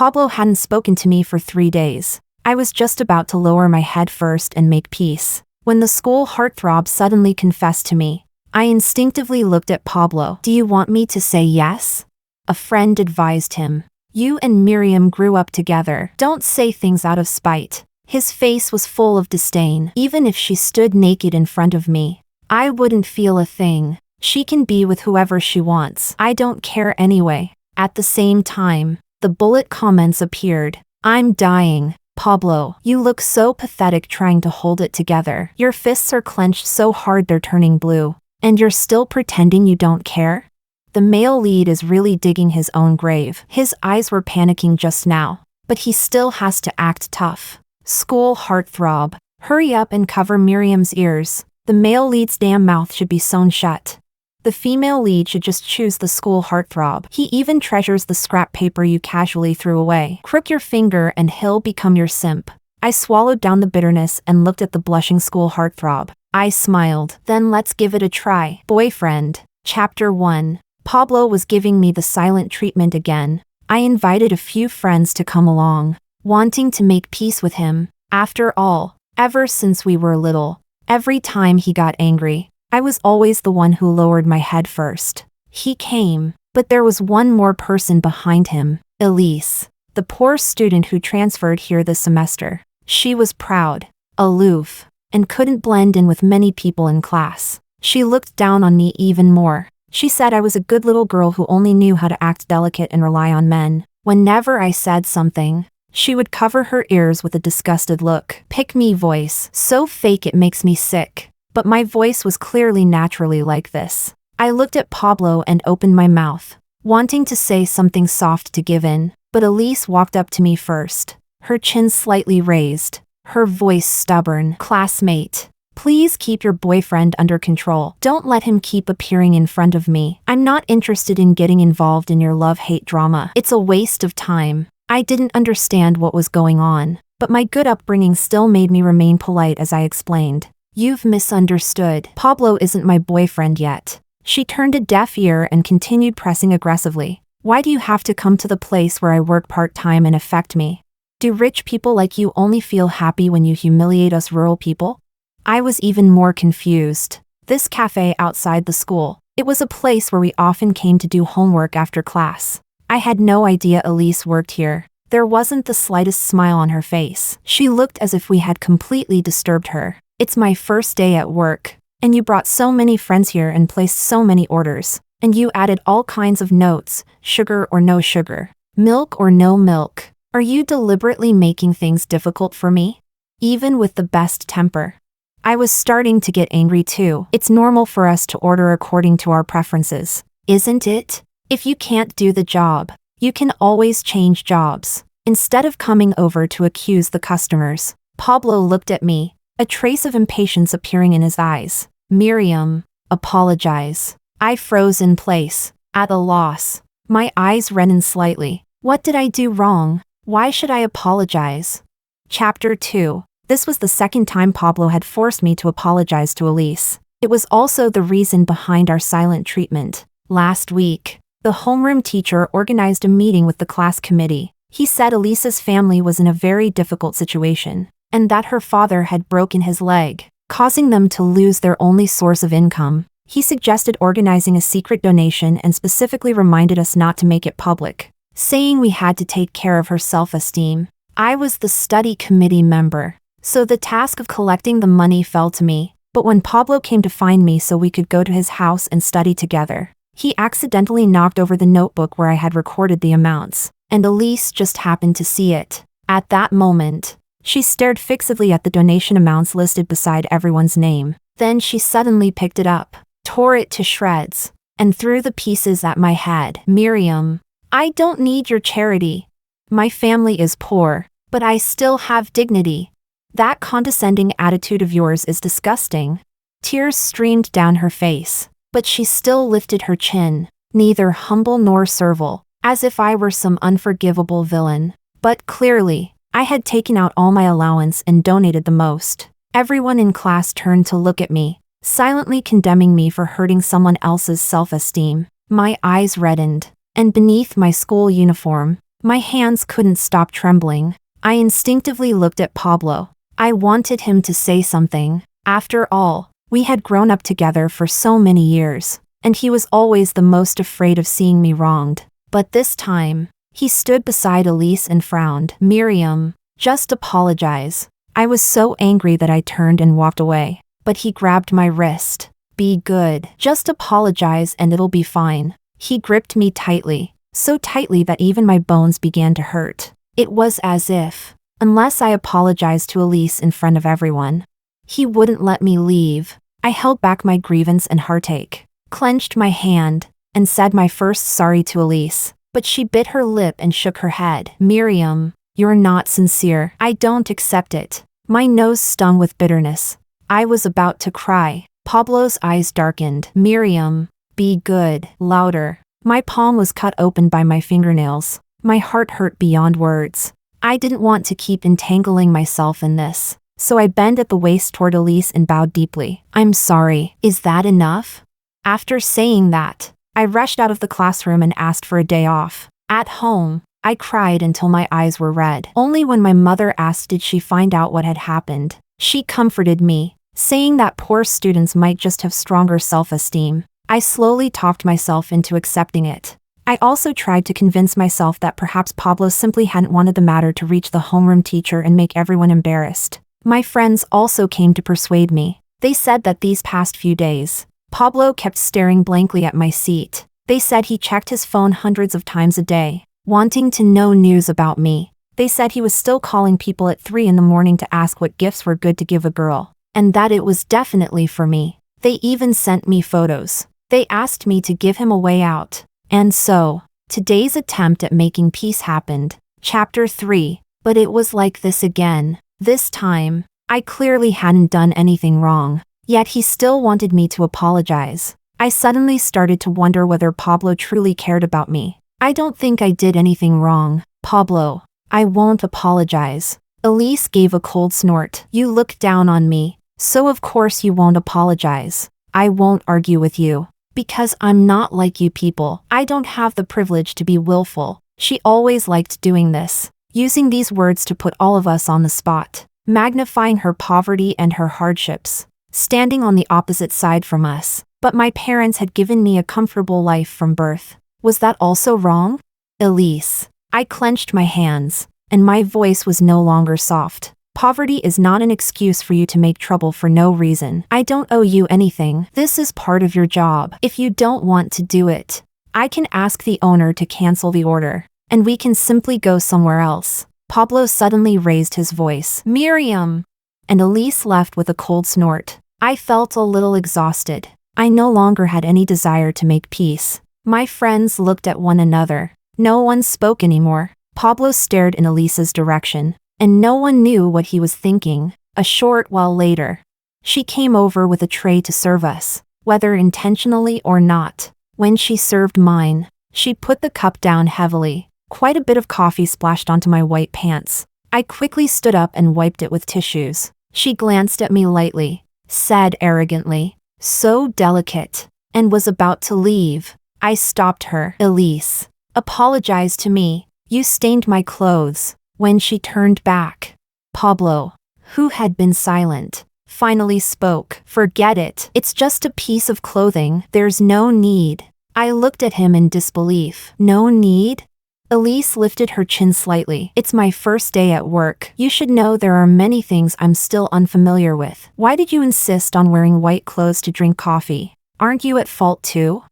Pablo hadn't spoken to me for 3 days. I was just about to lower my head first and make peace, when the school heartthrob suddenly confessed to me. I instinctively looked at Pablo. "Do you want me to say yes?" A friend advised him. "You and Miriam grew up together. Don't say things out of spite." His face was full of disdain. "Even if she stood naked in front of me, I wouldn't feel a thing. She can be with whoever she wants. I don't care anyway." At the same time, the bullet comments appeared. "I'm dying. Pablo, you look so pathetic trying to hold it together. Your fists are clenched so hard they're turning blue. And you're still pretending you don't care?" The male lead is really digging his own grave. His eyes were panicking just now, but he still has to act tough. School heartthrob, hurry up and cover Miriam's ears. The male lead's damn mouth should be sewn shut. The female lead should just choose the school heartthrob. He even treasures the scrap paper you casually threw away. Crook your finger and he'll become your simp. I swallowed down the bitterness and looked at the blushing school heartthrob. I smiled. "Then let's give it a try." Boyfriend. Chapter 1. Pablo was giving me the silent treatment again. I invited a few friends to come along, wanting to make peace with him. After all, ever since we were little, every time he got angry, I was always the one who lowered my head first. He came, but there was one more person behind him, Elise, the poor student who transferred here this semester. She was proud, aloof, and couldn't blend in with many people in class. She looked down on me even more. She said I was a good little girl who only knew how to act delicate and rely on men. Whenever I said something, she would cover her ears with a disgusted look. Pick me voice, so fake it makes me sick. But my voice was clearly naturally like this. I looked at Pablo and opened my mouth, wanting to say something soft to give in, but Elise walked up to me first, her chin slightly raised, her voice stubborn. "Classmate, please keep your boyfriend under control. Don't let him keep appearing in front of me. I'm not interested in getting involved in your love-hate drama. It's a waste of time." I didn't understand what was going on, but my good upbringing still made me remain polite as I explained. "You've misunderstood. Pablo isn't my boyfriend yet." She turned a deaf ear and continued pressing aggressively. "Why do you have to come to the place where I work part-time and affect me? Do rich people like you only feel happy when you humiliate us rural people?" I was even more confused. This cafe outside the school, it was a place where we often came to do homework after class. I had no idea Elise worked here. There wasn't the slightest smile on her face. She looked as if we had completely disturbed her. "It's my first day at work, and you brought so many friends here and placed so many orders, and you added all kinds of notes, sugar or no sugar, milk or no milk. Are you deliberately making things difficult for me?" Even with the best temper, I was starting to get angry too. "It's normal for us to order according to our preferences, isn't it? If you can't do the job, you can always change jobs, instead of coming over to accuse the customers." Pablo looked at me, a trace of impatience appearing in his eyes. "Miriam, apologize." I froze in place, at a loss. My eyes reddened slightly. What did I do wrong? Why should I apologize? Chapter 2. This was the second time Pablo had forced me to apologize to Elise. It was also the reason behind our silent treatment. Last week, the homeroom teacher organized a meeting with the class committee. He said Elise's family was in a very difficult situation, and that her father had broken his leg, causing them to lose their only source of income. He suggested organizing a secret donation and specifically reminded us not to make it public, saying we had to take care of her self-esteem. I was the study committee member, so the task of collecting the money fell to me. But when Pablo came to find me so we could go to his house and study together, he accidentally knocked over the notebook where I had recorded the amounts, and Elise just happened to see it. At that moment, she stared fixedly at the donation amounts listed beside everyone's name. Then she suddenly picked it up, tore it to shreds, and threw the pieces at my head. "Miriam, I don't need your charity. My family is poor, but I still have dignity. That condescending attitude of yours is disgusting." Tears streamed down her face, but she still lifted her chin, neither humble nor servile, as if I were some unforgivable villain. But clearly, I had taken out all my allowance and donated the most. Everyone in class turned to look at me, silently condemning me for hurting someone else's self-esteem. My eyes reddened, and beneath my school uniform, My hands couldn't stop trembling. I instinctively looked at Pablo. I wanted him to say something. After all, we had grown up together for so many years, and he was always the most afraid of seeing me wronged. But this time, he stood beside Elise and frowned. Miriam, just apologize. I was so angry that I turned and walked away, but he grabbed my wrist. Be good. Just apologize and it'll be fine. He gripped me tightly, so tightly that even my bones began to hurt. It was as if, unless I apologized to Elise in front of everyone, he wouldn't let me leave. I held back my grievance and heartache, clenched my hand, and said my first sorry to Elise, but she bit her lip and shook her head. Miriam, you're not sincere. I don't accept it. My nose stung with bitterness. I was about to cry. Pablo's eyes darkened. Miriam, be good. Louder. My palm was cut open by my fingernails. My heart hurt beyond words. I didn't want to keep entangling myself in this, so I bent at the waist toward Elise and bowed deeply. I'm sorry. Is that enough? After saying that, I rushed out of the classroom and asked for a day off. At home, I cried until my eyes were red. Only when my mother asked did she find out what had happened. She comforted me, saying that poor students might just have stronger self-esteem. I slowly talked myself into accepting it. I also tried to convince myself that perhaps Pablo simply hadn't wanted the matter to reach the homeroom teacher and make everyone embarrassed. My friends also came to persuade me. They said that these past few days, Pablo kept staring blankly at my seat. They said he checked his phone hundreds of times a day, wanting to know news about me. They said he was still calling people at 3 in the morning to ask what gifts were good to give a girl, and that it was definitely for me. They even sent me photos. They asked me to give him a way out. And so, today's attempt at making peace happened. Chapter 3. But it was like this again. This time, I clearly hadn't done anything wrong. Yet he still wanted me to apologize. I suddenly started to wonder whether Pablo truly cared about me. I don't think I did anything wrong. Pablo, I won't apologize. Elise gave a cold snort. You look down on me, so of course you won't apologize. I won't argue with you. Because I'm not like you people. I don't have the privilege to be willful. She always liked doing this, using these words to put all of us on the spot, magnifying her poverty and her hardships, standing on the opposite side from us. But my parents had given me a comfortable life from birth. Was that also wrong? Elise. I clenched my hands, and my voice was no longer soft. Poverty is not an excuse for you to make trouble for no reason. I don't owe you anything. This is part of your job. If you don't want to do it, I can ask the owner to cancel the order, and we can simply go somewhere else. Pablo suddenly raised his voice. Miriam! And Elise left with a cold snort. I felt a little exhausted. I no longer had any desire to make peace. My friends looked at one another. No one spoke anymore. Pablo stared in Elise's direction, and no one knew what he was thinking. A short while later, she came over with a tray to serve us, whether intentionally or not. When she served mine, she put the cup down heavily. Quite a bit of coffee splashed onto my white pants. I quickly stood up and wiped it with tissues. She glanced at me lightly, said arrogantly, "So delicate," and was about to leave. I stopped her. Elise, apologize to me. You stained my clothes. When she turned back, Pablo, who had been silent, finally spoke. Forget it. It's just a piece of clothing. There's no need. I looked at him in disbelief. No need? Elise lifted her chin slightly. It's my first day at work. You should know there are many things I'm still unfamiliar with. Why did you insist on wearing white clothes to drink coffee? Aren't you at fault too?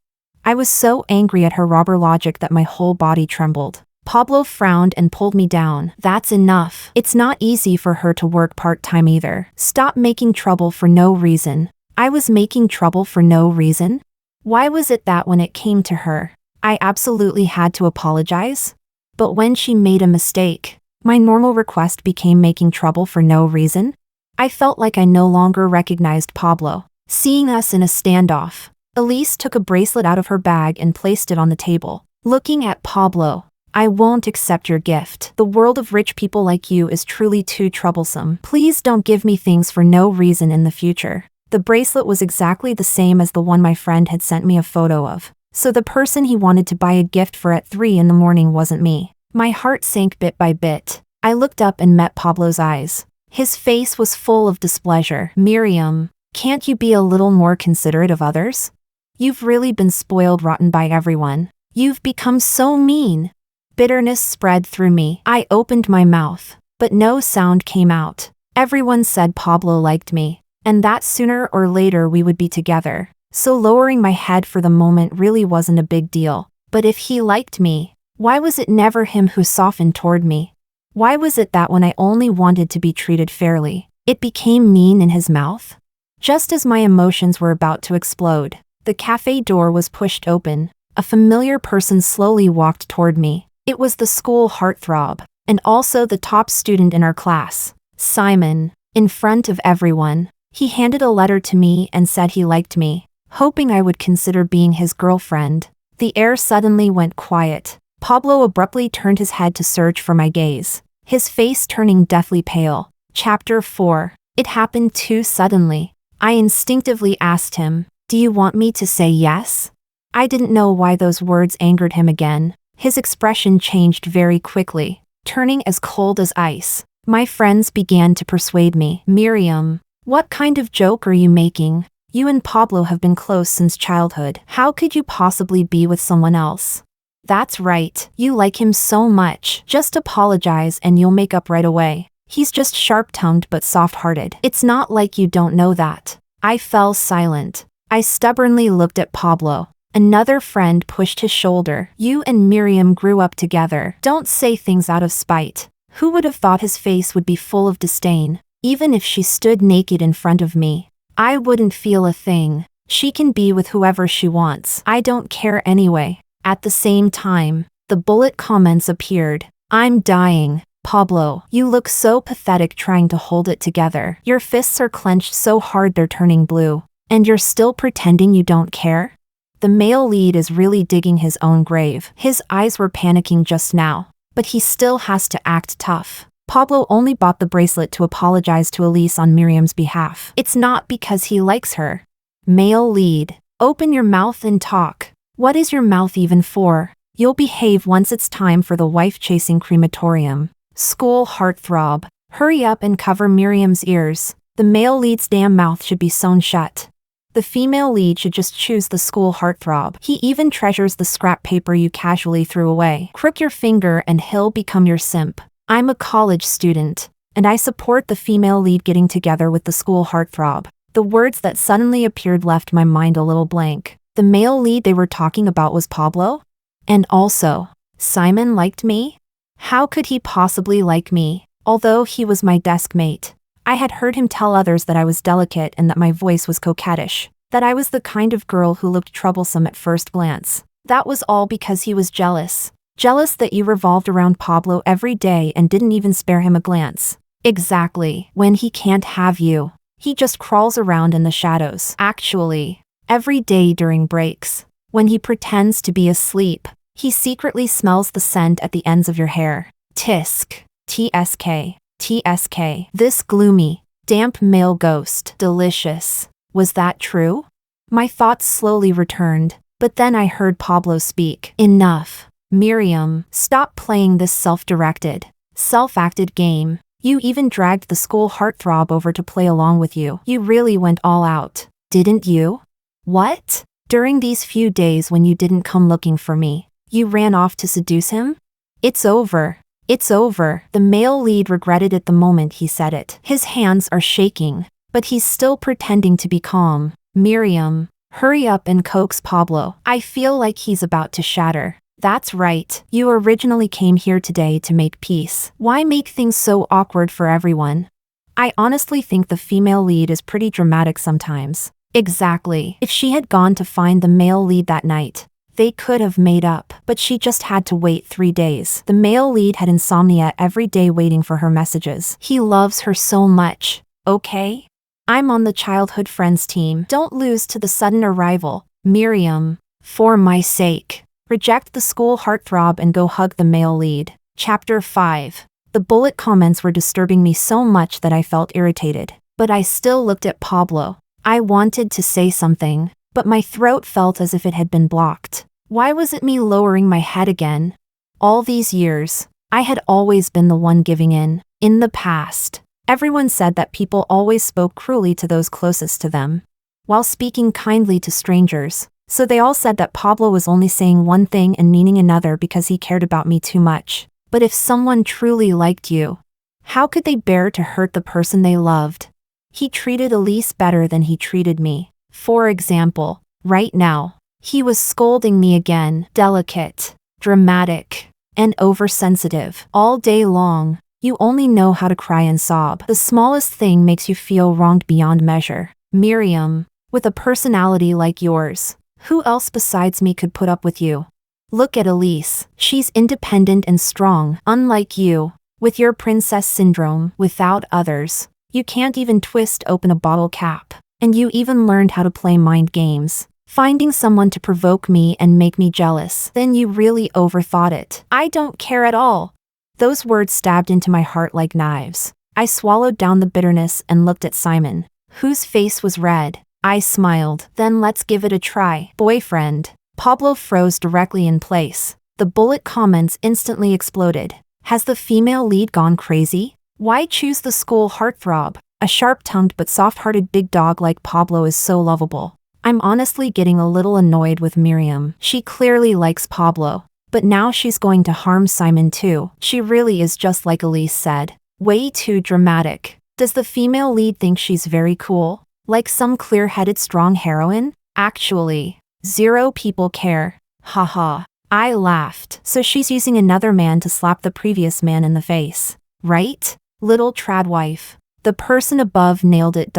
I was so angry at her robber logic that my whole body trembled. Pablo frowned and pulled me down. That's enough. It's not easy for her to work part-time either. Stop making trouble for no reason. I was making trouble for no reason? Why was it that when it came to her, I absolutely had to apologize? But when she made a mistake, my normal request became making trouble for no reason? I felt like I no longer recognized Pablo. Seeing us in a standoff, Elise took a bracelet out of her bag and placed it on the table. Looking at Pablo, I won't accept your gift. The world of rich people like you is truly too troublesome. Please don't give me things for no reason in the future. The bracelet was exactly the same as the one my friend had sent me a photo of. So the person he wanted to buy a gift for at 3 in the morning wasn't me. My heart sank bit by bit. I looked up and met Pablo's eyes. His face was full of displeasure. Miriam, can't you be a little more considerate of others? You've really been spoiled rotten by everyone. You've become so mean. Bitterness spread through me. I opened my mouth, but no sound came out. Everyone said Pablo liked me, and that sooner or later we would be together. So lowering my head for the moment really wasn't a big deal. But if he liked me, why was it never him who softened toward me? Why was it that when I only wanted to be treated fairly, it became mean in his mouth? Just as my emotions were about to explode, the cafe door was pushed open. A familiar person slowly walked toward me. It was the school heartthrob, and also the top student in our class, Simon. In front of everyone, he handed a letter to me and said he liked me, hoping I would consider being his girlfriend. The air suddenly went quiet. Pablo abruptly turned his head to search for my gaze, his face turning deathly pale. Chapter 4. It happened too suddenly. I instinctively asked him, "Do you want me to say yes?" I didn't know why those words angered him again. His expression changed very quickly, turning as cold as ice. My friends began to persuade me. "Miriam, what kind of joke are you making? You and Pablo have been close since childhood. How could you possibly be with someone else? That's right, you like him so much. Just apologize and you'll make up right away. He's just sharp-tongued but soft-hearted. It's not like you don't know that." I fell silent. I stubbornly looked at Pablo. Another friend pushed his shoulder. "You and Miriam grew up together. Don't say things out of spite." Who would have thought his face would be full of disdain? Even if she stood naked in front of me, I wouldn't feel a thing. She can be with whoever she wants. I don't care anyway. At the same time, the bullet comments appeared. "I'm dying. Pablo, you look so pathetic trying to hold it together. Your fists are clenched so hard they're turning blue. And you're still pretending you don't care?" The male lead is really digging his own grave. His eyes were panicking just now, but he still has to act tough. Pablo only bought the bracelet to apologize to Elise on Miriam's behalf. It's not because he likes her. Male lead, open your mouth and talk. What is your mouth even for? You'll behave once it's time for the wife-chasing crematorium. School heartthrob, hurry up and cover Miriam's ears. The male lead's damn mouth should be sewn shut. The female lead should just choose the school heartthrob. He even treasures the scrap paper you casually threw away. Crook your finger and he'll become your simp. I'm a college student, and I support the female lead getting together with the school heartthrob. The words that suddenly appeared left my mind a little blank. The male lead they were talking about was Pablo? And also, Simon liked me? How could he possibly like me, although he was my desk mate? I had heard him tell others that I was delicate and that my voice was coquettish, that I was the kind of girl who looked troublesome at first glance. That was all because he was jealous. Jealous that you revolved around Pablo every day and didn't even spare him a glance. Exactly. When he can't have you, he just crawls around in the shadows. Actually, every day during breaks, when he pretends to be asleep, he secretly smells the scent at the ends of your hair. Tisk. TSK. TSK. This gloomy, damp male ghost. Delicious. Was that true? My thoughts slowly returned, but then I heard Pablo speak. Enough. Miriam, stop playing this self-directed, self-acted game. You even dragged the school heartthrob over to play along with you. You really went all out, didn't you? What? During these few days when you didn't come looking for me, you ran off to seduce him? It's over. It's over. The male lead regretted it the moment he said it. His hands are shaking, but he's still pretending to be calm. Miriam, hurry up and coax Pablo. I feel like he's about to shatter. That's right. You originally came here today to make peace. Why make things so awkward for everyone? I honestly think the female lead is pretty dramatic sometimes. Exactly. If she had gone to find the male lead that night, they could have made up, but she just had to wait 3 days. The male lead had insomnia every day waiting for her messages. He loves her so much. Okay? I'm on the childhood friends team. Don't lose to the sudden arrival. Miriam, for my sake. Reject the school heartthrob and go hug the male lead. Chapter 5. The bullet comments were disturbing me so much that I felt irritated, but I still looked at Pablo. I wanted to say something, but my throat felt as if it had been blocked. Why was it me lowering my head again? All these years, I had always been the one giving in. In the past, everyone said that people always spoke cruelly to those closest to them, while speaking kindly to strangers. So they all said that Pablo was only saying one thing and meaning another because he cared about me too much. But if someone truly liked you, how could they bear to hurt the person they loved? He treated Elise better than he treated me. For example, right now, he was scolding me again, delicate, dramatic, and oversensitive. All day long, you only know how to cry and sob. The smallest thing makes you feel wronged beyond measure. Miriam, with a personality like yours, who else besides me could put up with you? Look at Elise. She's independent and strong, unlike you, with your princess syndrome. Without others, you can't even twist open a bottle cap. And you even learned how to play mind games, finding someone to provoke me and make me jealous. Then you really overthought it. I don't care at all. Those words stabbed into my heart like knives. I swallowed down the bitterness and looked at Simon, whose face was red. I smiled. Then let's give it a try. Boyfriend. Pablo froze directly in place. The bullet comments instantly exploded. Has the female lead gone crazy? Why choose the school heartthrob? A sharp-tongued but soft-hearted big dog like Pablo is so lovable. I'm honestly getting a little annoyed with Miriam. She clearly likes Pablo, but now she's going to harm Simon too. She really is just like Elise said. Way too dramatic. Does the female lead think she's very cool? Like some clear-headed strong heroine? Actually, 0 people care. Haha. I laughed. So she's using another man to slap the previous man in the face, right? Little tradwife. The person above nailed it.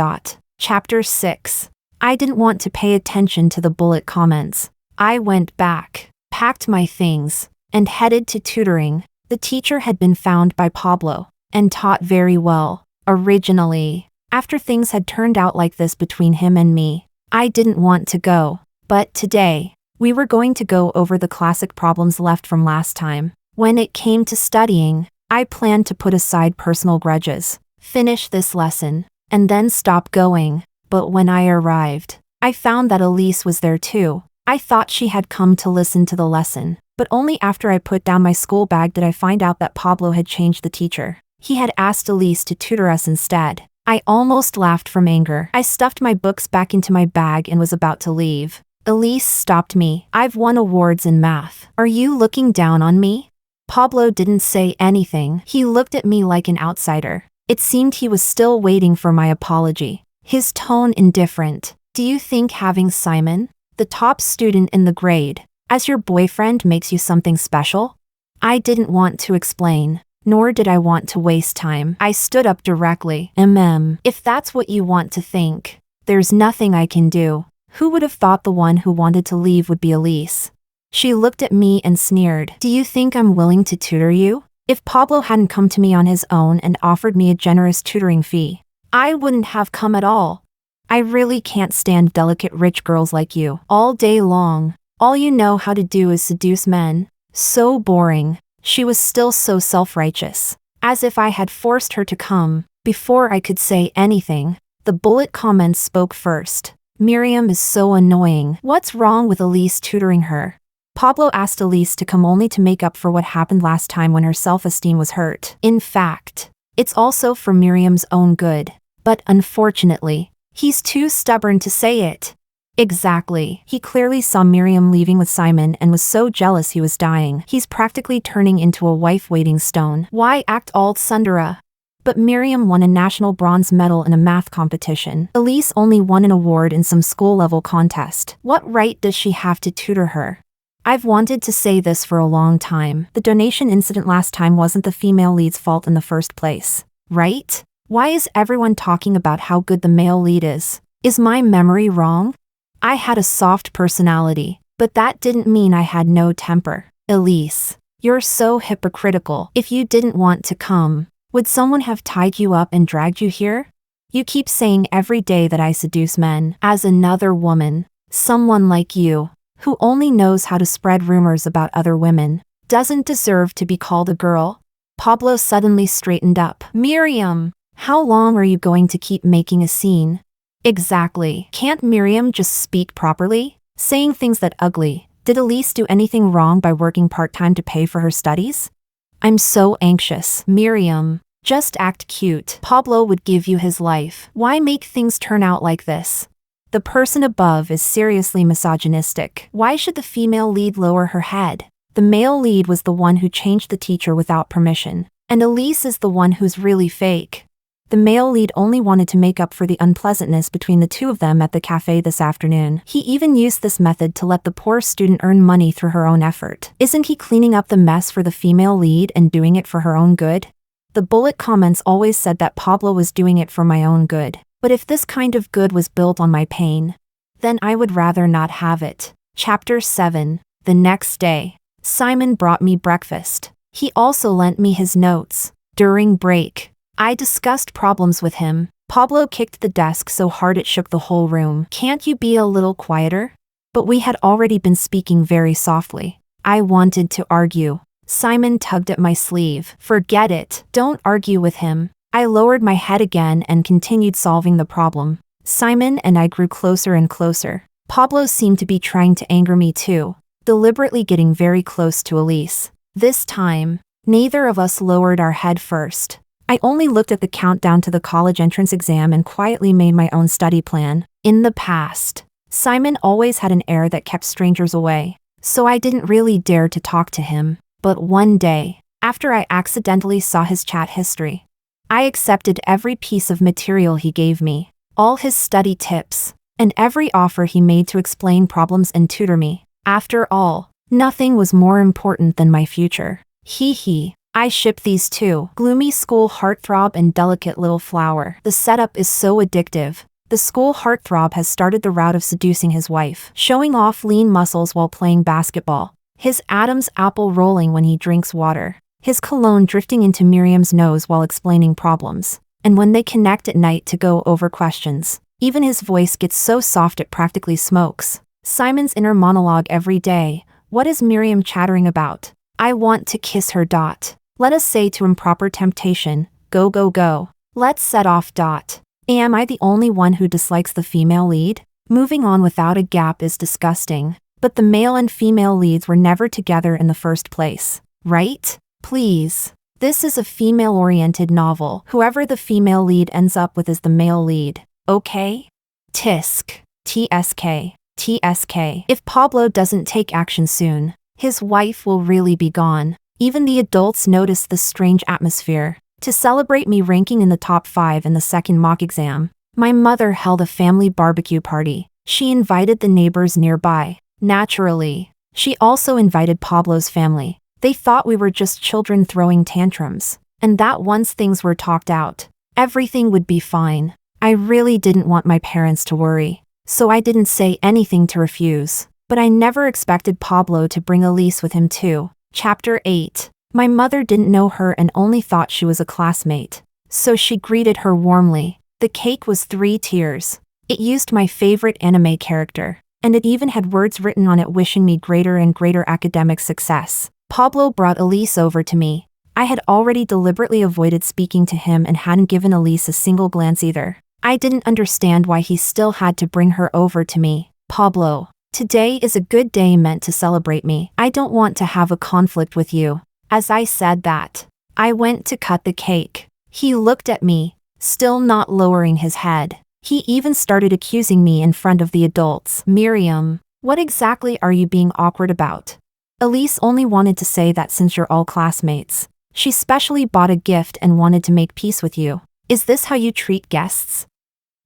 Chapter 6. I didn't want to pay attention to the bullet comments. I went back, packed my things, and headed to tutoring. The teacher had been found by Pablo, and taught very well. Originally, after things had turned out like this between him and me, I didn't want to go. But today, we were going to go over the classic problems left from last time. When it came to studying, I planned to put aside personal grudges, finish this lesson, and then stop going. But when I arrived, I found that Elise was there too. I thought she had come to listen to the lesson, but only after I put down my school bag did I find out that Pablo had changed the teacher. He had asked Elise to tutor us instead. I almost laughed from anger. I stuffed my books back into my bag and was about to leave. Elise stopped me. I've won awards in math. Are you looking down on me? Pablo didn't say anything. He looked at me like an outsider. It seemed he was still waiting for my apology. His tone indifferent. Do you think having Simon, the top student in the grade, as your boyfriend makes you something special? I didn't want to explain, nor did I want to waste time. I stood up directly. If that's what you want to think, there's nothing I can do. Who would have thought the one who wanted to leave would be Elise? She looked at me and sneered. Do you think I'm willing to tutor you? If Pablo hadn't come to me on his own and offered me a generous tutoring fee, I wouldn't have come at all. I really can't stand delicate rich girls like you. All day long, all you know how to do is seduce men. So boring. She was still so self-righteous, as if I had forced her to come. Before I could say anything, the bullet comments spoke first. Miriam is so annoying. What's wrong with Elise tutoring her? Pablo asked Elise to come only to make up for what happened last time when her self-esteem was hurt. In fact, it's also for Miriam's own good. But unfortunately, he's too stubborn to say it. Exactly. He clearly saw Miriam leaving with Simon and was so jealous he was dying. He's practically turning into a wife-waiting stone. Why act all tsundere? But Miriam won a national bronze medal in a math competition. Elise only won an award in some school-level contest. What right does she have to tutor her? I've wanted to say this for a long time. The donation incident last time wasn't the female lead's fault in the first place, right? Why is everyone talking about how good the male lead is? Is my memory wrong? I had a soft personality, but that didn't mean I had no temper. Elise, you're so hypocritical. If you didn't want to come, would someone have tied you up and dragged you here? You keep saying every day that I seduce men. As another woman, someone like you, who only knows how to spread rumors about other women, doesn't deserve to be called a girl. Pablo suddenly straightened up. Miriam, how long are you going to keep making a scene? Exactly. Can't Miriam just speak properly? Saying things that ugly, Did Elise do anything wrong by working part-time to pay for her studies? I'm so anxious. Miriam, just act cute. Pablo would give you his life. Why make things turn out like this? The person above is seriously misogynistic. Why should the female lead lower her head? The male lead was the one who changed the teacher without permission, and Elise is the one who's really fake. The male lead only wanted to make up for the unpleasantness between the two of them at the cafe this afternoon. He even used this method to let the poor student earn money through her own effort. Isn't he cleaning up the mess for the female lead and doing it for her own good? The bullet comments always said that Pablo was doing it for my own good. But if this kind of good was built on my pain, then I would rather not have it. Chapter 7. The next day, Simon brought me breakfast. He also lent me his notes. During break, I discussed problems with him. Pablo kicked the desk so hard it shook the whole room. Can't you be a little quieter? But we had already been speaking very softly. I wanted to argue. Simon tugged at my sleeve. Forget it. Don't argue with him. I lowered my head again and continued solving the problem. Simon and I grew closer and closer. Pablo seemed to be trying to anger me too, deliberately getting very close to Elise. This time, neither of us lowered our head first. I only looked at the countdown to the college entrance exam and quietly made my own study plan. In the past, Simon always had an air that kept strangers away, so I didn't really dare to talk to him. But one day, after I accidentally saw his chat history, I accepted every piece of material he gave me, all his study tips, and every offer he made to explain problems and tutor me. After all, nothing was more important than my future. Hee. I ship these two. Gloomy school heartthrob and delicate little flower. The setup is so addictive. The school heartthrob has started the route of seducing his wife, showing off lean muscles while playing basketball, his Adam's apple rolling when he drinks water, his cologne drifting into Miriam's nose while explaining problems, and when they connect at night to go over questions, even his voice gets so soft it practically smokes. Simon's inner monologue every day. What is Miriam chattering about? I want to kiss her. Let us say to improper temptation, go. Let's set off. Am I the only one who dislikes the female lead? Moving on without a gap is disgusting. But the male and female leads were never together in the first place, right? Please. This is a female-oriented novel. Whoever the female lead ends up with is the male lead, okay? Tisk. TSK. If Pablo doesn't take action soon, his wife will really be gone. Even the adults noticed the strange atmosphere. To celebrate me ranking in the top 5 in the second mock exam, my mother held a family barbecue party. She invited the neighbors nearby. Naturally, she also invited Pablo's family. They thought we were just children throwing tantrums, and that once things were talked out, everything would be fine. I really didn't want my parents to worry, so I didn't say anything to refuse. But I never expected Pablo to bring Elise with him too. Chapter 8. My mother didn't know her and only thought she was a classmate, so she greeted her warmly. The cake was 3 tiers. It used my favorite anime character, and it even had words written on it wishing me greater and greater academic success. Pablo brought Elise over to me. I had already deliberately avoided speaking to him and hadn't given Elise a single glance either. I didn't understand why he still had to bring her over to me. Pablo, today is a good day meant to celebrate me. I don't want to have a conflict with you. As I said that, I went to cut the cake. He looked at me, still not lowering his head. He even started accusing me in front of the adults. Miriam, what exactly are you being awkward about? Elise only wanted to say that since you're all classmates, she specially bought a gift and wanted to make peace with you. Is this how you treat guests?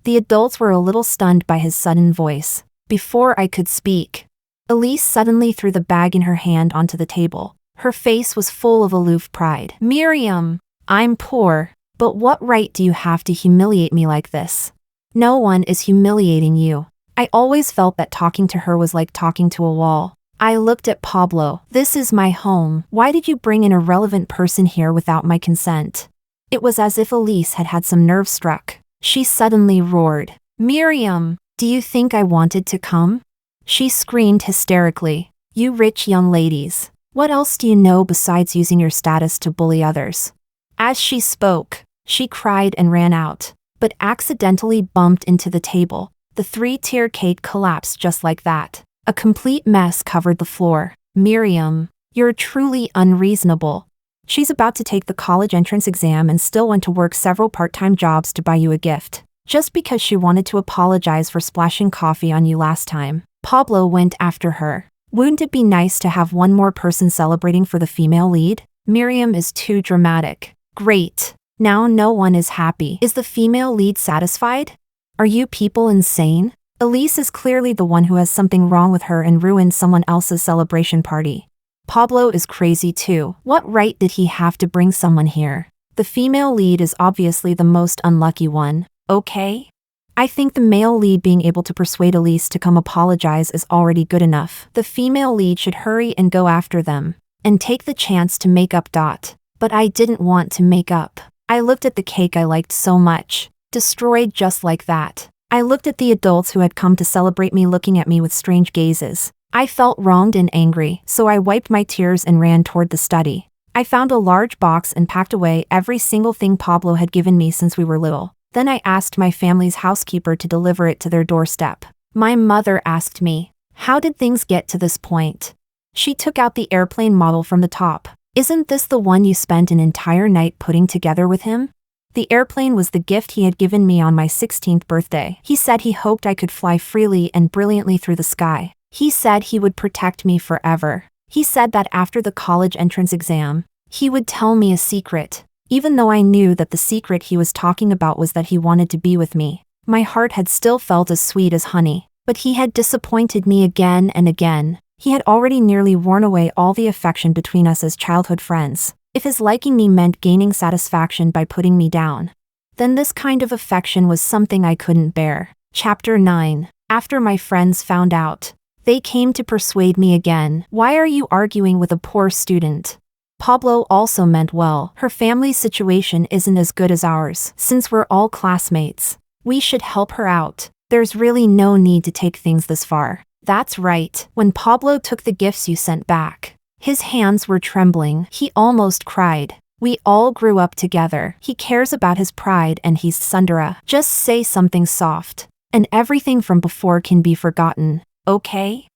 The adults were a little stunned by his sudden voice. Before I could speak, Elise suddenly threw the bag in her hand onto the table. Her face was full of aloof pride. Miriam, I'm poor, but what right do you have to humiliate me like this? No one is humiliating you. I always felt that talking to her was like talking to a wall. I looked at Pablo. This is my home. Why did you bring an irrelevant person here without my consent? It was as if Elise had had some nerve struck. She suddenly roared. Miriam, do you think I wanted to come? She screamed hysterically. You rich young ladies. What else do you know besides using your status to bully others? As she spoke, she cried and ran out, but accidentally bumped into the table. The 3-tier cake collapsed just like that. A complete mess covered the floor. Miriam, you're truly unreasonable. She's about to take the college entrance exam and still went to work several part-time jobs to buy you a gift. Just because she wanted to apologize for splashing coffee on you last time. Pablo went after her. Wouldn't it be nice to have one more person celebrating for the female lead? Miriam is too dramatic. Great. Now no one is happy. Is the female lead satisfied? Are you people insane? Elise is clearly the one who has something wrong with her and ruined someone else's celebration party. Pablo is crazy too. What right did he have to bring someone here? The female lead is obviously the most unlucky one. Okay? I think the male lead being able to persuade Elise to come apologize is already good enough. The female lead should hurry and go after them. And take the chance to make up. But I didn't want to make up. I looked at the cake I liked so much. Destroyed just like that. I looked at the adults who had come to celebrate me looking at me with strange gazes. I felt wronged and angry, so I wiped my tears and ran toward the study. I found a large box and packed away every single thing Pablo had given me since we were little. Then I asked my family's housekeeper to deliver it to their doorstep. My mother asked me, how did things get to this point? She took out the airplane model from the top. Isn't this the one you spent an entire night putting together with him? The airplane was the gift he had given me on my 16th birthday. He said he hoped I could fly freely and brilliantly through the sky. He said he would protect me forever. He said that after the college entrance exam, he would tell me a secret. Even though I knew that the secret he was talking about was that he wanted to be with me, my heart had still felt as sweet as honey. But he had disappointed me again and again. He had already nearly worn away all the affection between us as childhood friends. If his liking me meant gaining satisfaction by putting me down, then this kind of affection was something I couldn't bear. Chapter 9. After my friends found out, they came to persuade me again. Why are you arguing with a poor student? Pablo also meant well. Her family's situation isn't as good as ours. Since we're all classmates, we should help her out. There's really no need to take things this far. That's right. When Pablo took the gifts you sent back, his hands were trembling. He almost cried. We all grew up together. He cares about his pride and he's tsundere. Just say something soft, and everything from before can be forgotten, okay?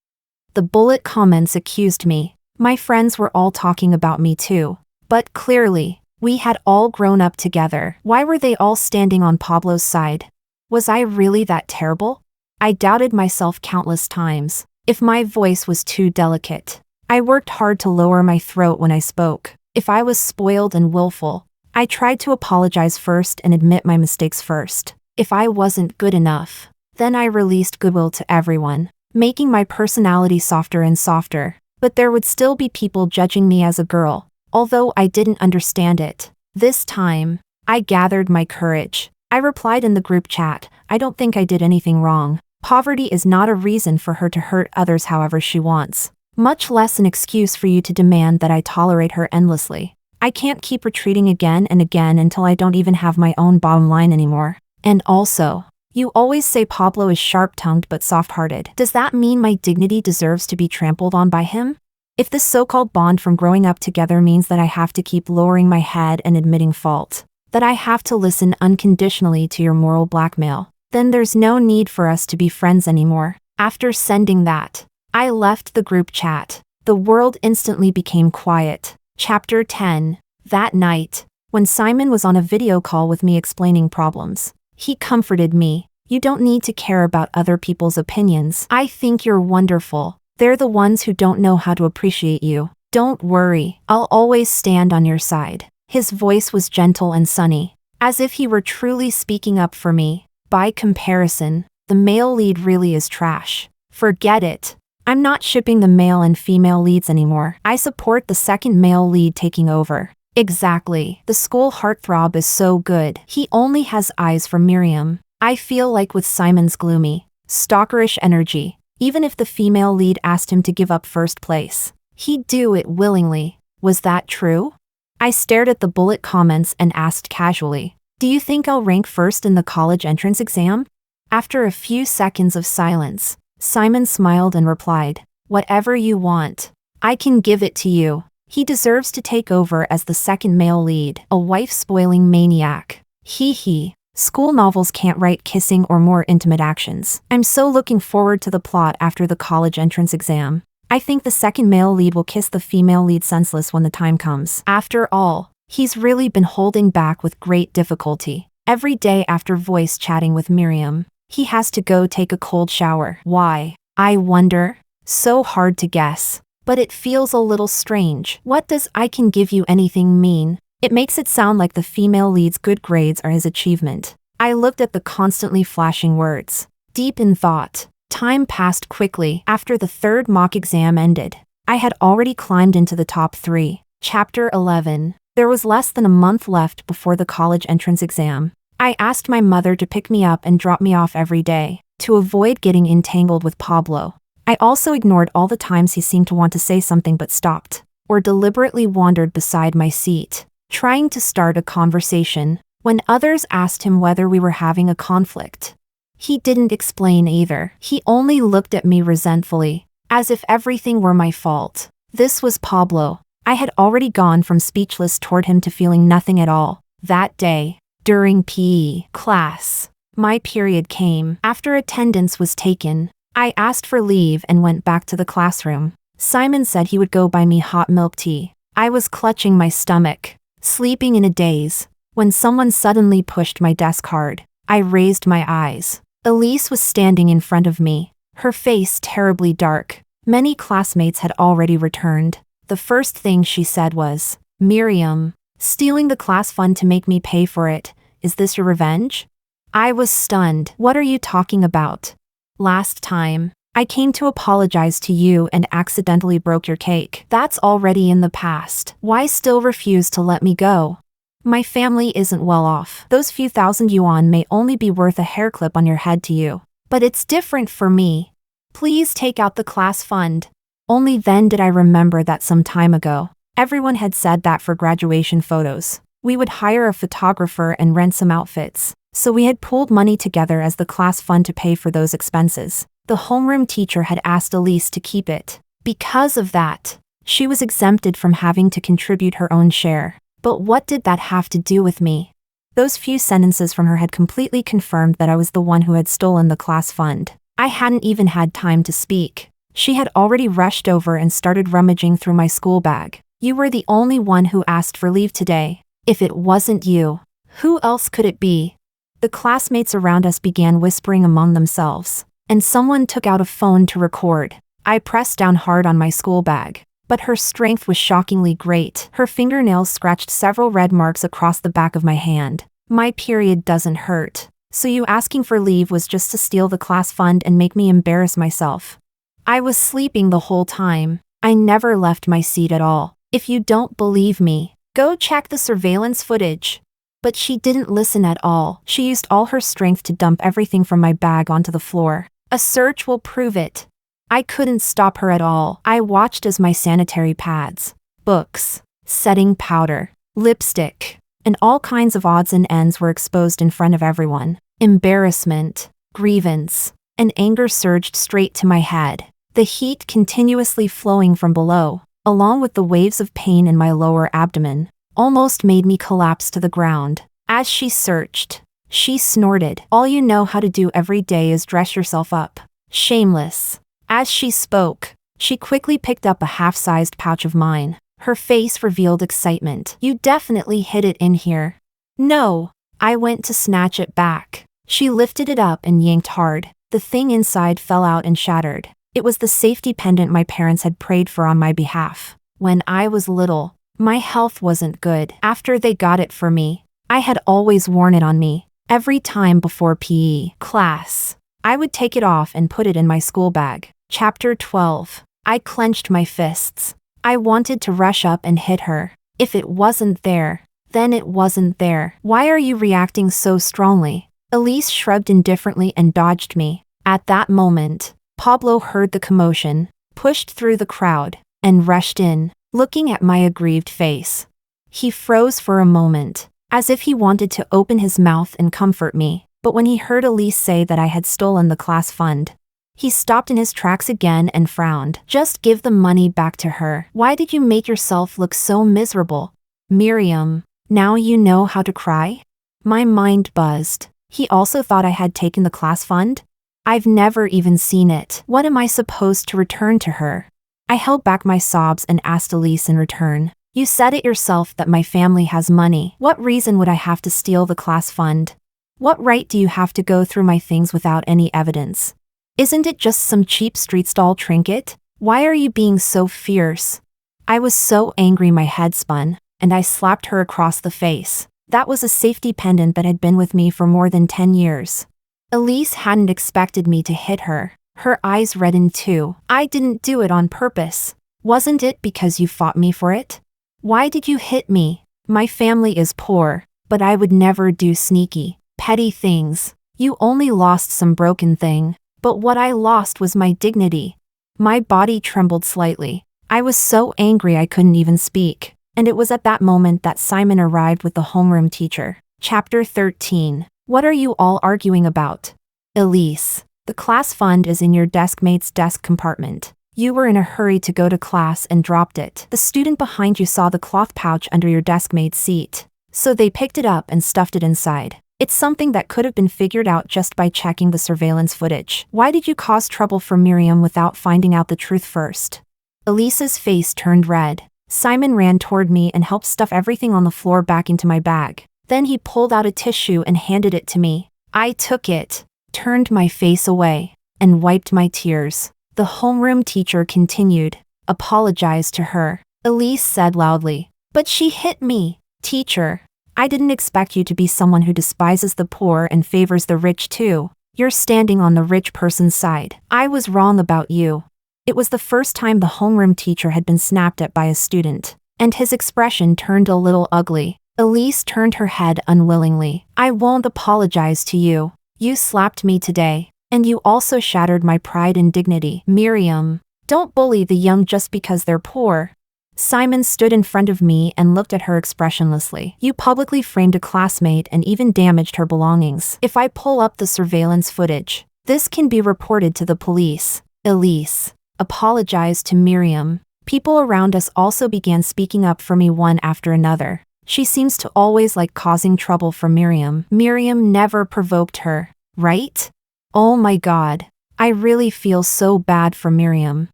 The bullet comments accused me. My friends were all talking about me too. But clearly, we had all grown up together. Why were they all standing on Pablo's side? Was I really that terrible? I doubted myself countless times. If my voice was too delicate, I worked hard to lower my throat when I spoke. If I was spoiled and willful, I tried to apologize first and admit my mistakes first. If I wasn't good enough, then I released goodwill to everyone, making my personality softer and softer. But there would still be people judging me as a girl, although I didn't understand it. This time, I gathered my courage. I replied in the group chat, I don't think I did anything wrong. Poverty is not a reason for her to hurt others however she wants. Much less an excuse for you to demand that I tolerate her endlessly. I can't keep retreating again and again until I don't even have my own bottom line anymore. And also, you always say Pablo is sharp-tongued but soft-hearted. Does that mean my dignity deserves to be trampled on by him? If this so-called bond from growing up together means that I have to keep lowering my head and admitting fault, that I have to listen unconditionally to your moral blackmail, then there's no need for us to be friends anymore. After sending that, I left the group chat. The world instantly became quiet. Chapter 10. That night, when Simon was on a video call with me explaining problems, he comforted me. You don't need to care about other people's opinions. I think you're wonderful. They're the ones who don't know how to appreciate you. Don't worry, I'll always stand on your side. His voice was gentle and sunny, as if he were truly speaking up for me. By comparison, the male lead really is trash. Forget it. I'm not shipping the male and female leads anymore. I support the second male lead taking over. Exactly. The school heartthrob is so good. He only has eyes for Miriam. I feel like with Simon's gloomy, stalkerish energy, even if the female lead asked him to give up first place, he'd do it willingly. Was that true? I stared at the bullet comments and asked casually, do you think I'll rank first in the college entrance exam? After a few seconds of silence, Simon smiled and replied, whatever you want. I can give it to you. He deserves to take over as the second male lead, a wife-spoiling maniac. Hee hee. School novels can't write kissing or more intimate actions. I'm so looking forward to the plot after the college entrance exam. I think the second male lead will kiss the female lead senseless when the time comes. After all, he's really been holding back with great difficulty. Every day after voice chatting with Miriam, he has to go take a cold shower. Why? I wonder. So hard to guess. But it feels a little strange. What does "I can give you anything" mean? It makes it sound like the female lead's good grades are his achievement. I looked at the constantly flashing words. Deep in thought. Time passed quickly after the third mock exam ended. I had already climbed into the top 3. Chapter 11. There was less than a month left before the college entrance exam. I asked my mother to pick me up and drop me off every day, to avoid getting entangled with Pablo. I also ignored all the times he seemed to want to say something but stopped, or deliberately wandered beside my seat, trying to start a conversation. When others asked him whether we were having a conflict, he didn't explain either. He only looked at me resentfully, as if everything were my fault. This was Pablo. I had already gone from speechless toward him to feeling nothing at all. That day, during PE class, my period came. After attendance was taken, I asked for leave and went back to the classroom. Simon said he would go buy me hot milk tea. I was clutching my stomach, sleeping in a daze, when someone suddenly pushed my desk hard. I raised my eyes. Elise was standing in front of me, her face terribly dark. Many classmates had already returned. The first thing she said was, "Miriam, stealing the class fund to make me pay for it, is this your revenge?" I was stunned. "What are you talking about? Last time, I came to apologize to you and accidentally broke your cake. That's already in the past. Why still refuse to let me go? My family isn't well off. Those few thousand yuan may only be worth a hair clip on your head to you. But it's different for me. Please take out the class fund." Only then did I remember that some time ago, everyone had said that for graduation photos, we would hire a photographer and rent some outfits. So we had pooled money together as the class fund to pay for those expenses. The homeroom teacher had asked Elise to keep it. Because of that, she was exempted from having to contribute her own share. But what did that have to do with me? Those few sentences from her had completely confirmed that I was the one who had stolen the class fund. I hadn't even had time to speak. She had already rushed over and started rummaging through my school bag. "You were the only one who asked for leave today. If it wasn't you, who else could it be?" The classmates around us began whispering among themselves, and someone took out a phone to record. I pressed down hard on my school bag, but her strength was shockingly great. Her fingernails scratched several red marks across the back of my hand. "My period doesn't hurt. So you asking for leave was just to steal the class fund and make me embarrass myself." I was sleeping the whole time. I never left my seat at all. "If you don't believe me, go check the surveillance footage." But she didn't listen at all. She used all her strength to dump everything from my bag onto the floor. "A search will prove it." I couldn't stop her at all. I watched as my sanitary pads, books, setting powder, lipstick, and all kinds of odds and ends were exposed in front of everyone. Embarrassment, grievance, and anger surged straight to my head. The heat continuously flowing from below, along with the waves of pain in my lower abdomen, almost made me collapse to the ground. As she searched, she snorted, "All you know how to do every day is dress yourself up. Shameless." As she spoke, she quickly picked up a half-sized pouch of mine. Her face revealed excitement. "You definitely hid it in here." "No." I went to snatch it back. She lifted it up and yanked hard. The thing inside fell out and shattered. It was the safety pendant my parents had prayed for on my behalf. When I was little, my health wasn't good. After they got it for me, I had always worn it on me. Every time before PE class, I would take it off and put it in my school bag. Chapter 12. I clenched my fists. I wanted to rush up and hit her. If it wasn't there, then it wasn't there. "Why are you reacting so strongly?" Elise shrugged indifferently and dodged me. At that moment, Pablo heard the commotion, pushed through the crowd, and rushed in, looking at my aggrieved face. He froze for a moment, as if he wanted to open his mouth and comfort me, but when he heard Elise say that I had stolen the class fund, he stopped in his tracks again and frowned. "Just give the money back to her. Why did you make yourself look so miserable? Miriam, now you know how to cry?" My mind buzzed. He also thought I had taken the class fund? I've never even seen it. What am I supposed to return to her? I held back my sobs and asked Elise in return. You said it yourself that my family has money. What reason would I have to steal the class fund? What right do you have to go through my things without any evidence? Isn't it just some cheap street stall trinket? Why are you being so fierce? I was so angry my head spun, and I slapped her across the face. That was a safety pendant that had been with me for more than 10 years. Elise hadn't expected me to hit her. Her eyes reddened too. I didn't do it on purpose. Wasn't it because you fought me for it? Why did you hit me? My family is poor, but I would never do sneaky, petty things. You only lost some broken thing, but what I lost was my dignity. My body trembled slightly. I was so angry I couldn't even speak, and it was at that moment that Simon arrived with the homeroom teacher. Chapter 13. What are you all arguing about? Elise, the class fund is in your deskmate's desk compartment. You were in a hurry to go to class and dropped it. The student behind you saw the cloth pouch under your deskmate's seat, so they picked it up and stuffed it inside. It's something that could have been figured out just by checking the surveillance footage. Why did you cause trouble for Miriam without finding out the truth first? Elise's face turned red. Simon ran toward me and helped stuff everything on the floor back into my bag. Then he pulled out a tissue and handed it to me. I took it, turned my face away, and wiped my tears. The homeroom teacher continued. Apologized to her. Elise said loudly. But she hit me. Teacher, I didn't expect you to be someone who despises the poor and favors the rich too. You're standing on the rich person's side. I was wrong about you. It was the first time the homeroom teacher had been snapped at by a student, and his expression turned a little ugly. Elise turned her head unwillingly. I won't apologize to you. You slapped me today, and you also shattered my pride and dignity. Miriam, don't bully the young just because they're poor. Simon stood in front of me and looked at her expressionlessly. You publicly framed a classmate and even damaged her belongings. If I pull up the surveillance footage, this can be reported to the police. Elise apologized to Miriam. People around us also began speaking up for me one after another. She seems to always like causing trouble for Miriam. Miriam never provoked her, right? Oh my God. I really feel so bad for Miriam.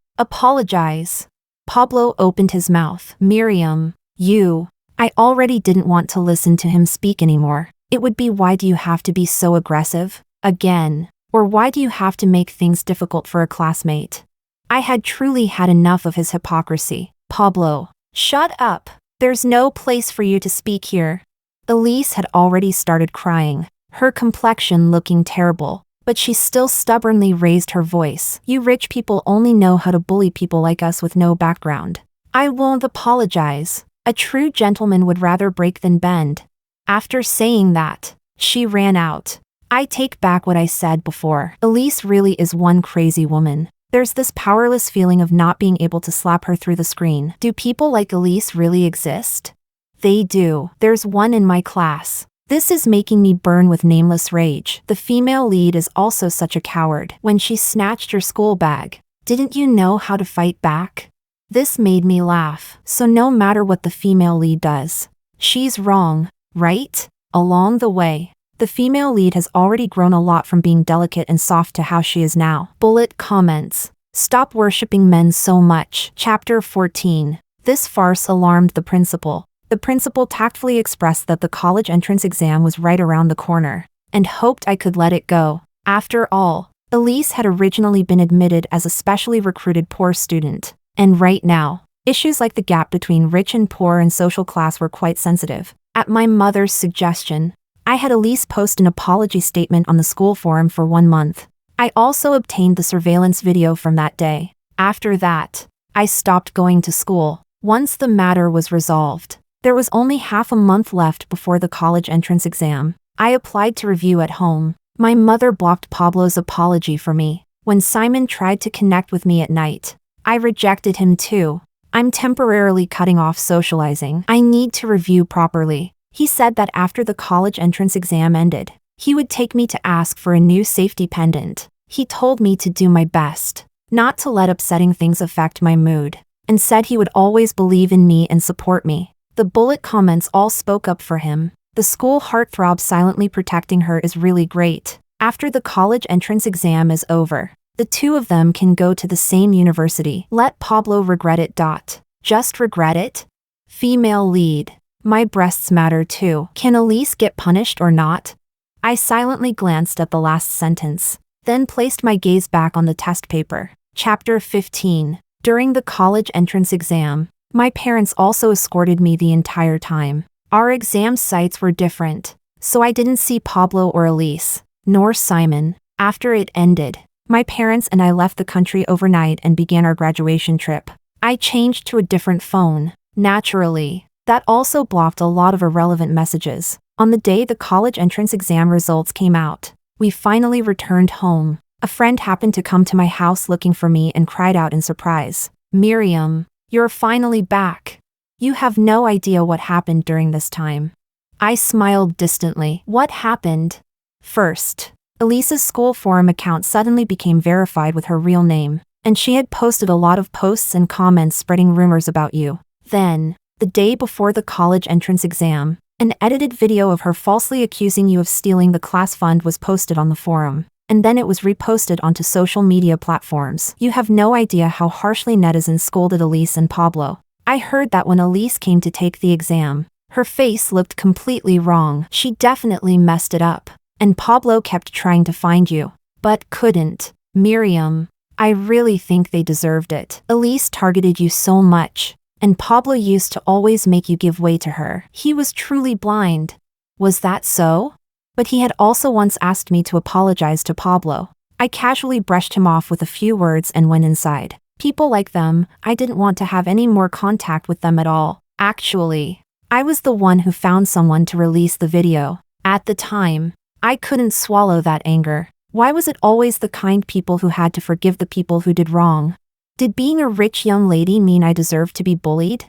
Apologize. Pablo opened his mouth. Miriam, you. I already didn't want to listen to him speak anymore. It would be, why do you have to be so aggressive? Again. Or why do you have to make things difficult for a classmate? I had truly had enough of his hypocrisy. Pablo, shut up. There's no place for you to speak here. Elise had already started crying, her complexion looking terrible, but she still stubbornly raised her voice. You rich people only know how to bully people like us with no background. I won't apologize. A true gentleman would rather break than bend. After saying that, she ran out. I take back what I said before. Elise really is one crazy woman. There's this powerless feeling of not being able to slap her through the screen. Do people like Elise really exist? They do. There's one in my class. This is making me burn with nameless rage. The female lead is also such a coward. When she snatched your school bag, didn't you know how to fight back? This made me laugh. So no matter what the female lead does, she's wrong, right? Along the way, the female lead has already grown a lot from being delicate and soft to how she is now. Bullet comments. Stop worshipping men so much. Chapter 14. This farce alarmed the principal. The principal tactfully expressed that the college entrance exam was right around the corner, and hoped I could let it go. After all, Elise had originally been admitted as a specially recruited poor student, and right now, issues like the gap between rich and poor and social class were quite sensitive. At my mother's suggestion, I had Elise post an apology statement on the school forum for 1 month. I also obtained the surveillance video from that day. After that, I stopped going to school. Once the matter was resolved, there was only half a month left before the college entrance exam. I applied to review at home. My mother blocked Pablo's apology for me. When Simon tried to connect with me at night, I rejected him too. I'm temporarily cutting off socializing. I need to review properly. He said that after the college entrance exam ended, he would take me to ask for a new safety pendant. He told me to do my best, not to let upsetting things affect my mood, and said he would always believe in me and support me. The bullet comments all spoke up for him. The school heartthrob silently protecting her is really great. After the college entrance exam is over, the two of them can go to the same university. Let Pablo regret it. Just regret it? Female lead. My breasts matter too. Can Elise get punished or not? I silently glanced at the last sentence, then placed my gaze back on the test paper. Chapter 15. During the college entrance exam, my parents also escorted me the entire time. Our exam sites were different, so I didn't see Pablo or Elise, nor Simon. After it ended, my parents and I left the country overnight and began our graduation trip. I changed to a different phone. Naturally, that also blocked a lot of irrelevant messages. On the day the college entrance exam results came out, we finally returned home. A friend happened to come to my house looking for me and cried out in surprise, "Miriam, you're finally back. You have no idea what happened during this time." I smiled distantly. What happened? First, Elise's school forum account suddenly became verified with her real name, and she had posted a lot of posts and comments spreading rumors about you. Then, the day before the college entrance exam, an edited video of her falsely accusing you of stealing the class fund was posted on the forum, and then it was reposted onto social media platforms. You have no idea how harshly netizens scolded Elise and Pablo. I heard that when Elise came to take the exam, her face looked completely wrong. She definitely messed it up. And Pablo kept trying to find you, but couldn't. Miriam, I really think they deserved it. Elise targeted you so much, and Pablo used to always make you give way to her. He was truly blind. Was that so? But he had also once asked me to apologize to Pablo. I casually brushed him off with a few words and went inside. People like them, I didn't want to have any more contact with them at all. Actually, I was the one who found someone to release the video. At the time, I couldn't swallow that anger. Why was it always the kind people who had to forgive the people who did wrong? Did being a rich young lady mean I deserved to be bullied?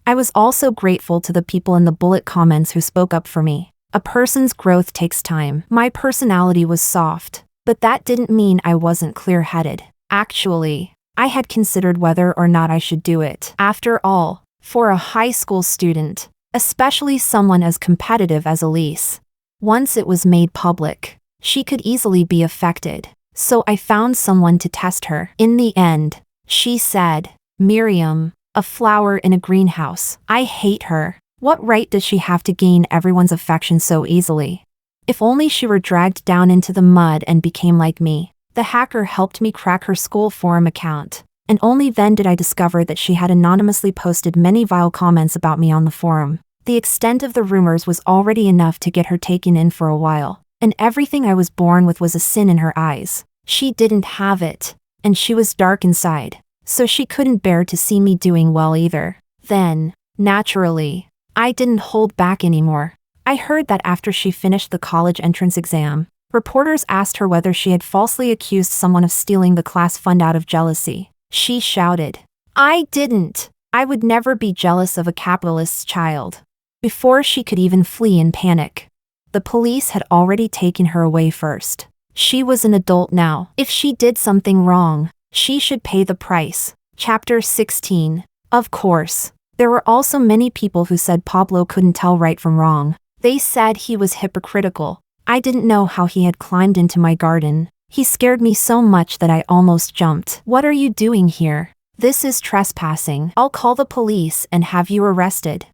I was also grateful to the people in the bullet comments who spoke up for me. A person's growth takes time. My personality was soft, but that didn't mean I wasn't clear-headed. Actually, I had considered whether or not I should do it. After all, for a high school student, especially someone as competitive as Elise, once it was made public, she could easily be affected. So I found someone to test her. In the end, she said, "Miriam, a flower in a greenhouse. I hate her. What right does she have to gain everyone's affection so easily?" If only she were dragged down into the mud and became like me. The hacker helped me crack her school forum account, and only then did I discover that she had anonymously posted many vile comments about me on the forum. The extent of the rumors was already enough to get her taken in for a while, and everything I was born with was a sin in her eyes. She didn't have it, and she was dark inside, so she couldn't bear to see me doing well either. Then, naturally, I didn't hold back anymore. I heard that after she finished the college entrance exam, reporters asked her whether she had falsely accused someone of stealing the class fund out of jealousy. She shouted, "I didn't. I would never be jealous of a capitalist's child." Before she could even flee in panic, the police had already taken her away first. She was an adult now. If she did something wrong, she should pay the price. Chapter 16. Of course, there were also many people who said Pablo couldn't tell right from wrong. They said he was hypocritical. I didn't know how he had climbed into my garden. He scared me so much that I almost jumped. "What are you doing here? This is trespassing. I'll call the police and have you arrested."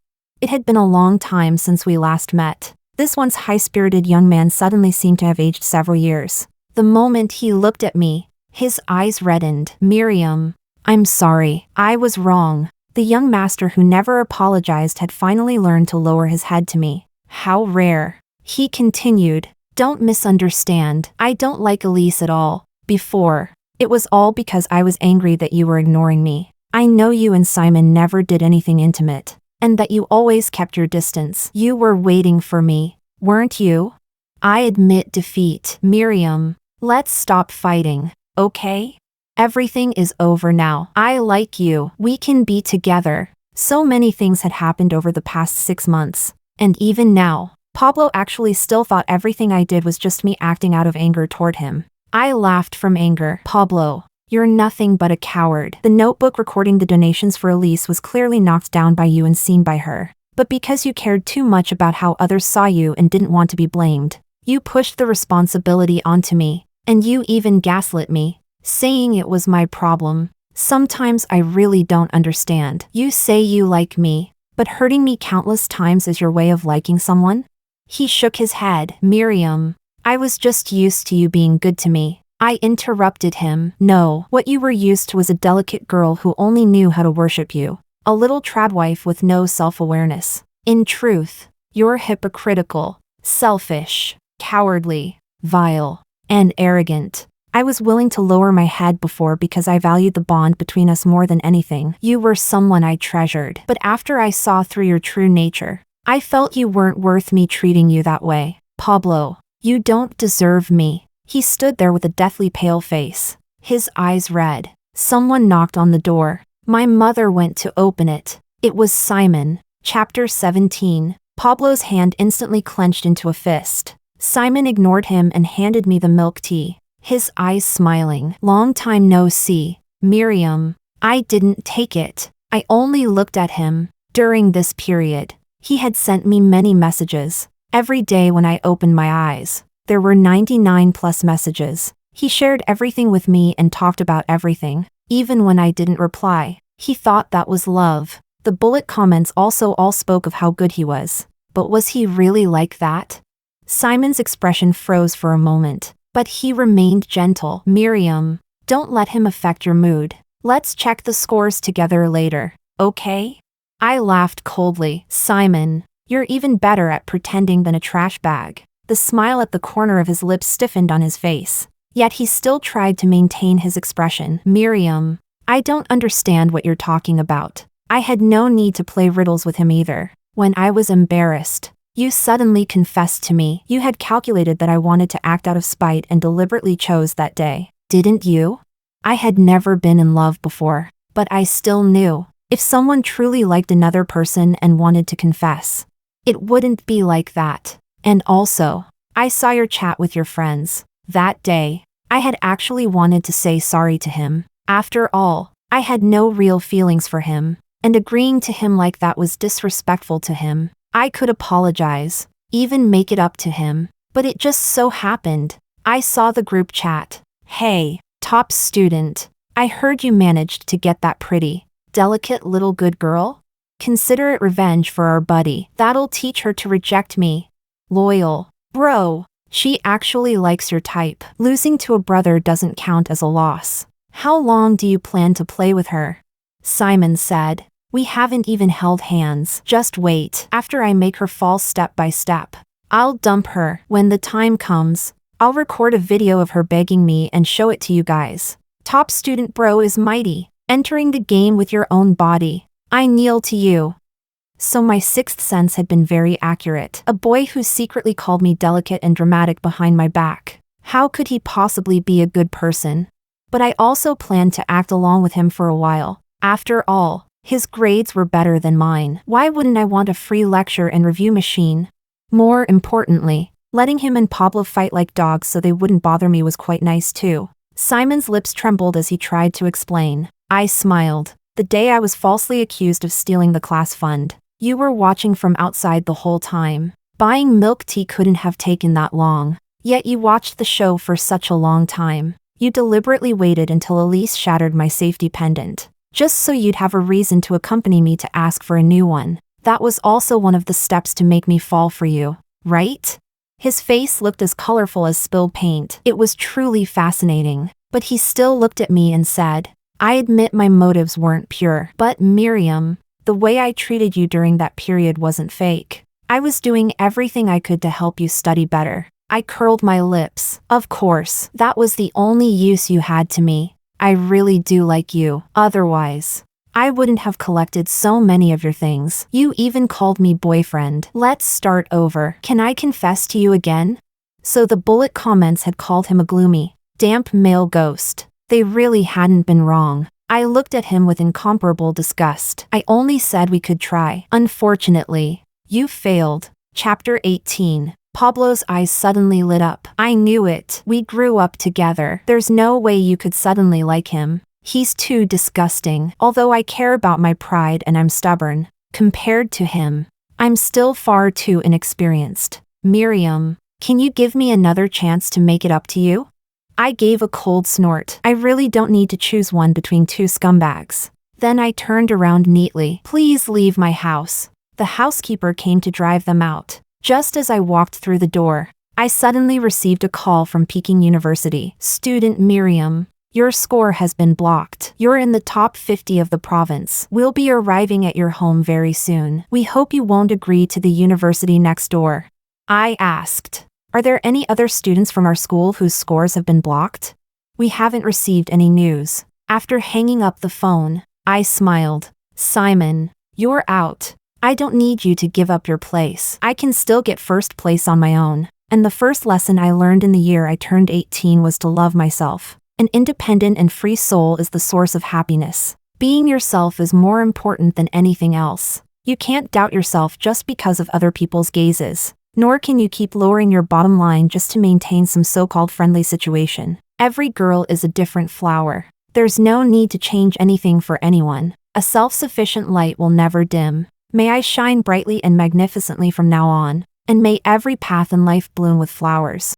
It had been a long time since we last met. This once high-spirited young man suddenly seemed to have aged several years. The moment he looked at me, his eyes reddened. "Miriam, I'm sorry. I was wrong." The young master who never apologized had finally learned to lower his head to me. "How rare." He continued, "Don't misunderstand. I don't like Elise at all. Before, it was all because I was angry that you were ignoring me. I know you and Simon never did anything intimate, and that you always kept your distance. You were waiting for me, weren't you? I admit defeat. Miriam, let's stop fighting, okay? Everything is over now. I like you. We can be together." So many things had happened over the past 6 months, and even now, Pablo actually still thought everything I did was just me acting out of anger toward him. I laughed from anger. "Pablo, you're nothing but a coward." The notebook recording the donations for Elise was clearly knocked down by you and seen by her. but because you cared too much about how others saw you and didn't want to be blamed. You pushed the responsibility onto me, and you even gaslit me, saying it was my problem. Sometimes I really don't understand. You say you like me, but hurting me countless times is your way of liking someone? He shook his head. Miriam, I was just used to you being good to me. I interrupted him. No, what you were used to was a delicate girl who only knew how to worship you. A little tradwife with no self-awareness. In truth, you're hypocritical, selfish, cowardly, vile, and arrogant. I was willing to lower my head before because I valued the bond between us more than anything. You were someone I treasured. But after I saw through your true nature, I felt you weren't worth me treating you that way. Pablo, you don't deserve me. He stood there with a deathly pale face, his eyes red. Someone knocked on the door. My mother went to open it. It was Simon. Chapter 17. Pablo's hand instantly clenched into a fist. Simon ignored him and handed me the milk tea, his eyes smiling. Long time no see, Miriam. I didn't take it. I only looked at him. During this period, he had sent me many messages. Every day when I opened my eyes, there were 99 plus messages. He shared everything with me and talked about everything, even when I didn't reply. He thought that was love. The bullet comments also all spoke of how good he was. But was he really like that? Simon's expression froze for a moment, but he remained gentle. Miriam, don't let him affect your mood. Let's check the scores together later, okay? I laughed coldly. Simon, you're even better at pretending than a trash bag. The smile at the corner of his lips stiffened on his face. Yet he still tried to maintain his expression. Miriam, I don't understand what you're talking about. I had no need to play riddles with him either. When I was embarrassed, you suddenly confessed to me. You had calculated that I wanted to act out of spite and deliberately chose that day, didn't you? I had never been in love before, but I still knew. If someone truly liked another person and wanted to confess, it wouldn't be like that. And also, I saw your chat with your friends. That day, I had actually wanted to say sorry to him. After all, I had no real feelings for him, and agreeing to him like that was disrespectful to him. I could apologize, even make it up to him, but it just so happened. I saw the group chat. Hey, top student, I heard you managed to get that pretty, delicate little good girl? Consider it revenge for our buddy. That'll teach her to reject me. Loyal. Bro, she actually likes your type. Losing to a brother doesn't count as a loss. How long do you plan to play with her? Simon said. We haven't even held hands. Just wait. After I make her fall step by step, I'll dump her. When the time comes, I'll record a video of her begging me and show it to you guys. Top student bro is mighty. Entering the game with your own body. I kneel to you. So my sixth sense had been very accurate. A boy who secretly called me delicate and dramatic behind my back. How could he possibly be a good person? But I also planned to act along with him for a while. After all, his grades were better than mine. Why wouldn't I want a free lecture and review machine? More importantly, letting him and Pablo fight like dogs so they wouldn't bother me was quite nice too. Simon's lips trembled as he tried to explain. I smiled. The day I was falsely accused of stealing the class fund. You were watching from outside the whole time. Buying milk tea couldn't have taken that long. Yet you watched the show for such a long time. You deliberately waited until Elise shattered my safety pendant, just so you'd have a reason to accompany me to ask for a new one. That was also one of the steps to make me fall for you, right? His face looked as colorful as spilled paint. It was truly fascinating. But he still looked at me and said, I admit my motives weren't pure. But Miriam, the way I treated you during that period wasn't fake. I was doing everything I could to help you study better. I curled my lips. Of course, that was the only use you had to me. I really do like you. Otherwise, I wouldn't have collected so many of your things. You even called me boyfriend. Let's start over. Can I confess to you again? So the bullet comments had called him a gloomy, damp male ghost. They really hadn't been wrong. I looked at him with incomparable disgust. I only said we could try. Unfortunately, you failed. Chapter 18. Pablo's eyes suddenly lit up. I knew it. We grew up together. There's no way you could suddenly like him. He's too disgusting. Although I care about my pride and I'm stubborn, compared to him, I'm still far too inexperienced. Miriam, can you give me another chance to make it up to you? I gave a cold snort. I really don't need to choose one between two scumbags. Then I turned around neatly. Please leave my house. The housekeeper came to drive them out. Just as I walked through the door, I suddenly received a call from Peking University. Student Miriam, your score has been blocked. You're in the top 50 of the province. We'll be arriving at your home very soon. We hope you won't agree to the university next door. I asked, are there any other students from our school whose scores have been blocked? We haven't received any news. After hanging up the phone, I smiled. Simon, you're out. I don't need you to give up your place. I can still get first place on my own. And the first lesson I learned in the year I turned 18 was to love myself. An independent and free soul is the source of happiness. Being yourself is more important than anything else. You can't doubt yourself just because of other people's gazes. Nor can you keep lowering your bottom line just to maintain some so-called friendly situation. Every girl is a different flower. There's no need to change anything for anyone. A self-sufficient light will never dim. May I shine brightly and magnificently from now on, and may every path in life bloom with flowers.